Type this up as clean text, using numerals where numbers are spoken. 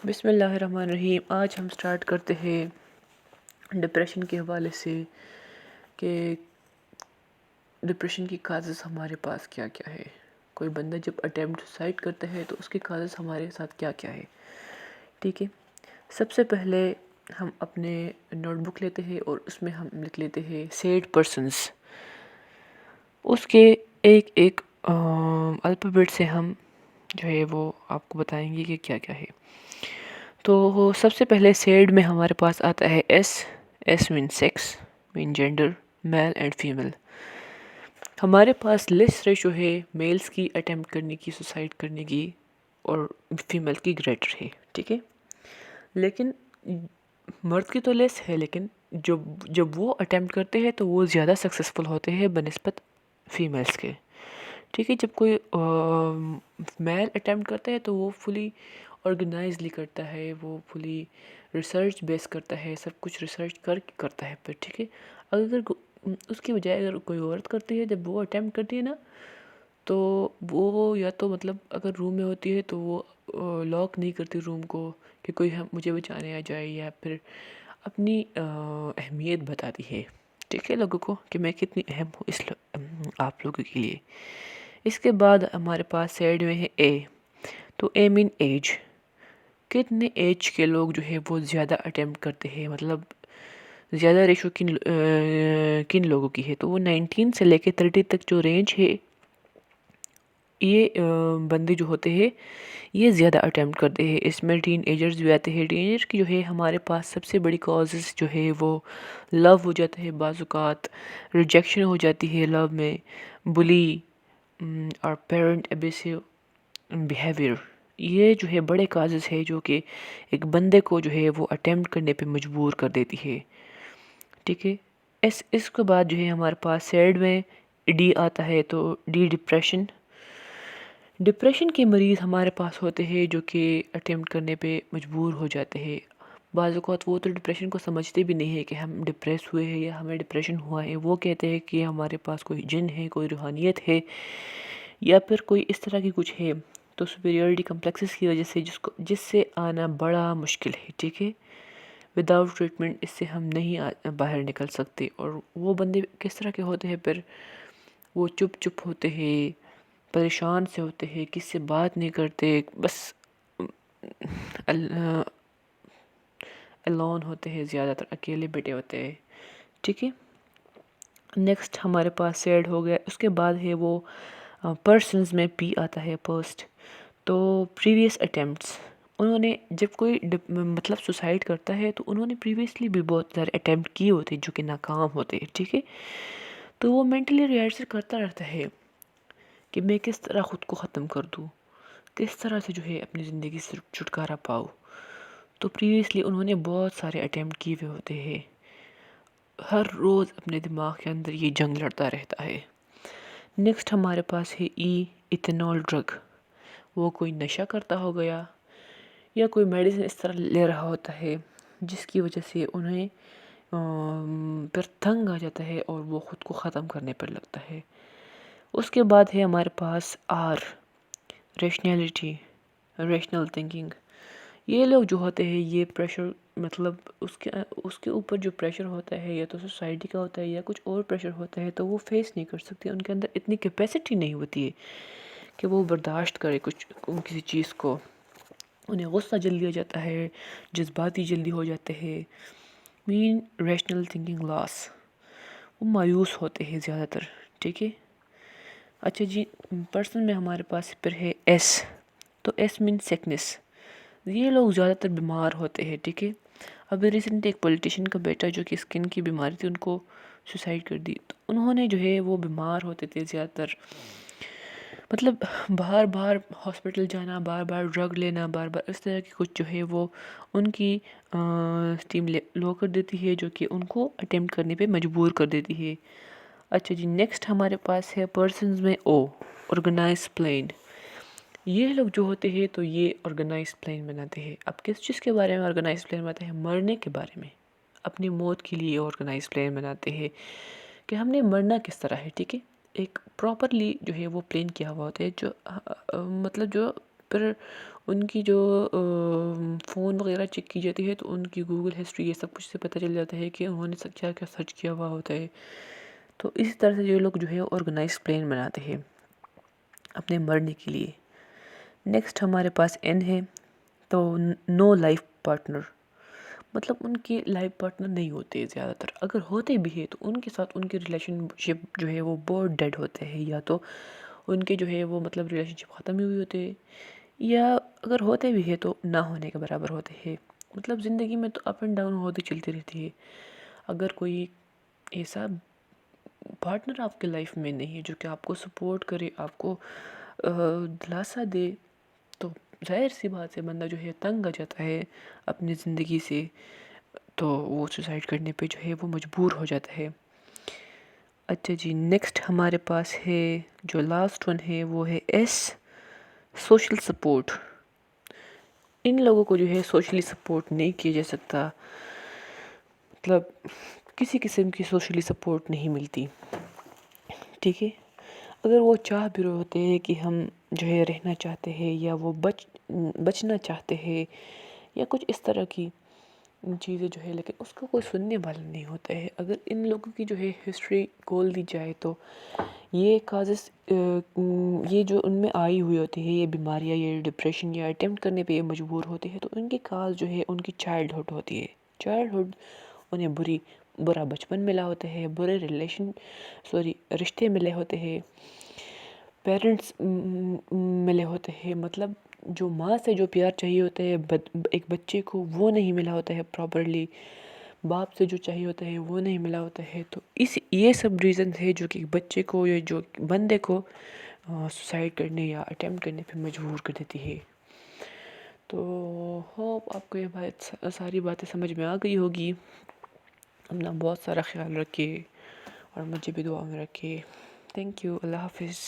بسم اللہ الرحمن الرحیم۔ آج ہم سٹارٹ کرتے ہیں ڈپریشن کے حوالے سے کہ ڈپریشن کی کازز ہمارے پاس کیا کیا ہے۔ کوئی بندہ جب اٹیمپٹ سوسائڈ کرتا ہے تو اس کی کازز ہمارے ساتھ کیا کیا ہے، ٹھیک ہے۔ سب سے پہلے ہم اپنے نوٹ بک لیتے ہیں اور اس میں ہم لکھ لیتے ہیں سیڈ پرسنس۔ اس کے ایک ایک الفابیٹ سے ہم جو ہے وہ آپ کو بتائیں گے کہ کیا کیا ہے۔ تو سب سے پہلے سیڈ میں ہمارے پاس آتا ہے S mean sex, mean gender, male and female. ہمارے پاس لیس ریشو ہے میلز کی اٹیمپٹ کرنے کی، سوسائڈ کرنے کی، اور فیمیل کی گریٹر ہے، ٹھیک ہے۔ لیکن مرد کی تو لیس ہے، لیکن جب وہ اٹیمپٹ کرتے ہیں تو وہ زیادہ سکسیسفل ہوتے ہیں بنسبت فیمیلز کے، ٹھیک ہے۔ جب کوئی میل اٹیمپٹ کرتا ہے تو وہ فلی آرگنائزلی کرتا ہے، وہ فلی ریسرچ بیس کرتا ہے، سب کچھ ریسرچ کرتا ہے پھر، ٹھیک ہے۔ اگر اس کی بجائے اگر کوئی عورت کرتی ہے، جب وہ اٹیمپٹ کرتی ہے نا، تو وہ یا تو مطلب اگر روم میں ہوتی ہے تو وہ لاک نہیں کرتی روم کو کہ کوئی مجھے بچانے آ جائے، یا پھر اپنی اہمیت بتاتی ہے، ٹھیک ہے، لوگوں کو کہ میں کتنی اہم ہوں آپ لوگوں کے لیے۔ اس کے بعد ہمارے پاس سائڈ میں ہے اے، تو اے مین ایج۔ کتنے ایج کے لوگ جو ہے وہ زیادہ اٹیمپٹ کرتے ہیں، مطلب زیادہ ریشو کن لوگوں کی ہے، تو وہ 19 سے لے کے 30 تک جو رینج ہے، یہ بندے جو ہوتے ہیں یہ زیادہ اٹیمپٹ کرتے ہیں۔ اس میں ٹین ایجرز بھی آتے ہیں۔ ٹین ایجر کی جو ہے ہمارے پاس سب سے بڑی کازز جو ہے وہ لو ہو جاتا ہے، بعض اوقات ریجیکشن ہو جاتی ہے لو میں، بلی اور پیرنٹ ابیسیو بیہیویئر، یہ جو ہے بڑے کازز ہے جو کہ ایک بندے کو جو ہے وہ اٹیمپٹ کرنے پہ مجبور کر دیتی ہے، ٹھیک ہے۔ اس کے بعد جو ہے ہمارے پاس سیڈ میں ڈی آتا ہے، تو ڈی ڈپریشن۔ ڈپریشن کے مریض ہمارے پاس ہوتے ہیں جو کہ اٹیمپٹ کرنے پہ مجبور ہو جاتے ہیں۔ بعض اوقات وہ تو ڈپریشن کو سمجھتے بھی نہیں ہے کہ ہم ڈپریس ہوئے ہیں یا ہمیں ڈپریشن ہوا ہے، وہ کہتے ہیں کہ ہمارے پاس کوئی جن ہے، کوئی روحانیت ہے، یا پھر کوئی اس طرح کی کچھ ہے۔ تو سپیریورٹی کمپلیکسز کی وجہ سے جس سے آنا بڑا مشکل ہے، ٹھیک ہے۔ وداؤٹ ٹریٹمنٹ اس سے ہم نہیں باہر نکل سکتے۔ اور وہ بندے کس طرح کے ہوتے ہیں پھر؟ وہ چپ ہوتے ہیں، پریشان سے ہوتے ہیں، کس سے بات نہیں کرتے، بس الون ہوتے ہیں، زیادہ تر اکیلے بیٹھے ہوتے ہیں، ٹھیک ہے۔ نیکسٹ ہمارے پاس سیڈ ہو گیا۔ اس کے بعد ہے وہ پرسنز میں پی آتا ہے فرسٹ، تو پریویس اٹیمپٹس۔ انہوں نے جب کوئی مطلب سوسائڈ کرتا ہے تو انہوں نے پریویسلی بھی بہت سارے اٹیمپٹ کیے ہوتے ہیں جو کہ ناکام ہوتے ہیں، ٹھیک ہے۔ تو وہ مینٹلی ریہرسل کرتا رہتا ہے کہ میں کس طرح خود کو ختم کر دوں، کس طرح سے جو ہے اپنی زندگی سے چھٹکارا پاؤ۔ تو پریویسلی انہوں نے بہت سارے اٹیمپٹ کیے ہوئے ہوتے ہیں، ہر روز اپنے دماغ کے اندر یہ جنگ لڑتا رہتا ہے۔ نیکسٹ ہمارے پاس ہے ایتھنول ڈرگ۔ وہ کوئی نشہ کرتا ہو گیا یا کوئی میڈیسن اس طرح لے رہا ہوتا ہے جس کی وجہ سے انہیں پھر تنگ آ جاتا ہے اور وہ خود کو ختم کرنے پر لگتا ہے۔ اس کے بعد ہے ہمارے پاس ریشنیلٹی، ریشنل تھنکنگ۔ یہ لوگ جو ہوتے ہیں یہ پریشر، مطلب اس کے اوپر جو پریشر ہوتا ہے یا تو سوسائٹی کا ہوتا ہے یا کچھ اور پریشر ہوتا ہے تو وہ فیس نہیں کر سکتے، ان کے اندر اتنی کیپیسٹی نہیں ہوتی ہے کہ وہ برداشت کرے کسی چیز کو۔ انہیں غصہ جلدی آ جاتا ہے، جذباتی جلدی ہو جاتے ہیں، مین ریشنل تھنکنگ لاس، وہ مایوس ہوتے ہیں زیادہ تر، ٹھیک ہے۔ اچھا جی، پرسن میں ہمارے پاس پھر ہے ایس، تو ایس مین سیکنس۔ یہ لوگ زیادہ تر بیمار ہوتے ہیں، ٹھیک ہے۔ ابھی ریسنٹ ایک پولیٹیشین کا بیٹا جو کہ اسکن کی بیماری تھی، ان کو سوسائڈ کر دی۔ تو انہوں نے جو ہے وہ بیمار ہوتے تھے زیادہ تر، مطلب بار بار ہاسپٹل جانا، بار بار ڈرگ لینا، بار بار اس طرح کی کچھ جو ہے وہ ان کی ٹیم لو کر دیتی ہے جو کہ ان کو اٹیمپٹ کرنے پہ مجبور کر دیتی ہے۔ اچھا جی، نیکسٹ ہمارے پاس ہے پرسنز میں او، آرگنائز پلین۔ یہ لوگ جو ہوتے ہیں تو یہ آرگنائز پلان بناتے ہیں۔ اب کس چیز کے بارے میں آرگنائز پلان بناتے ہیں؟ مرنے کے بارے میں، اپنی موت کے لیے آرگنائز پلان بناتے ہیں کہ ہم نے مرنا کس طرح ہے، ٹھیک ہے۔ ایک پراپرلی جو ہے وہ پلان کیا ہوا ہوتا ہے، جو مطلب جو پھر ان کی جو فون وغیرہ چیک کی جاتی ہے تو ان کی گوگل ہسٹری یہ سب کچھ سے پتہ چل جاتا ہے کہ انہوں نے کیا کیا سرچ کیا ہوا ہوتا ہے. تو اسی طرح سے یہ لوگ جو ہے آرگنائز پلان بناتے ہیں اپنے مرنے کے لیے. نیکسٹ ہمارے پاس این ہے. تو نو لائف پارٹنر، مطلب ان کے لائف پارٹنر نہیں ہوتے زیادہ تر. اگر ہوتے بھی ہیں تو ان کے ساتھ ان کے ریلیشن شپ جو ہے وہ بہت ڈیڈ ہوتے ہیں، یا تو ان کے جو ہے وہ مطلب ریلیشن شپ ختم ہی ہوئی ہوتے ہیں، یا اگر ہوتے بھی ہیں تو نہ ہونے کے برابر ہوتے ہیں. مطلب زندگی میں تو اپ اینڈ ڈاؤن ہوتی چلتی رہتی ہے. اگر کوئی ایسا پارٹنر آپ کے لائف میں نہیں ہے جو کہ آپ کو سپورٹ کرے، آپ کو دلاسا دے، تو ظاہر سی بات ہے بندہ جو ہے تنگ آ جاتا ہے اپنی زندگی سے، تو وہ سوسائڈ کرنے پہ جو ہے وہ مجبور ہو جاتا ہے. اچھا جی، نیکسٹ ہمارے پاس ہے جو لاسٹ ون ہے وہ ہے ایس، سوشل سپورٹ. ان لوگوں کو جو ہے سوشلی سپورٹ نہیں کیا جا سکتا، مطلب کسی قسم کی سوشلی سپورٹ نہیں ملتی. ٹھیک ہے، اگر وہ چاہ بھی رہے ہوتے ہیں کہ ہم جو ہے رہنا چاہتے ہیں، یا وہ بچنا چاہتے ہیں، یا کچھ اس طرح کی چیزیں جو ہے، لیکن اس کا کوئی سننے والا نہیں ہوتا ہے. اگر ان لوگوں کی جو ہے ہسٹری کھول دی جائے تو یہ کازز یہ جو ان میں آئی ہوئی ہوتی ہے، یہ بیماریاں، یہ ڈپریشن، یا اٹیمپٹ کرنے پہ یہ مجبور ہوتے ہیں، تو ان کی کاز جو ہے ان کی چائلڈہڈ ہوتی ہے. چائلڈہڈ انہیں برا بچپن ملا ہوتا ہے، برے رشتے ملے ہوتے ہیں، پیرنٹس ملے ہوتے ہیں، مطلب جو ماں سے جو پیار چاہیے ہوتا ہے ایک بچے کو وہ نہیں ملا ہوتا ہے پراپرلی، باپ سے جو چاہیے ہوتا ہے وہ نہیں ملا ہوتا ہے. تو یہ سب ریزنز ہے جو کہ بچے کو یا جو بندے کو سوسائڈ کرنے یا اٹیمپٹ کرنے پہ مجبور کر دیتی ہے. تو ہوپ آپ کو یہ ساری باتیں سمجھ میں آ گئی ہوگی. اپنا بہت سارا خیال رکھیے اور مجھے بھی دعا میں رکھیے. Thank you. اللہ حافظ.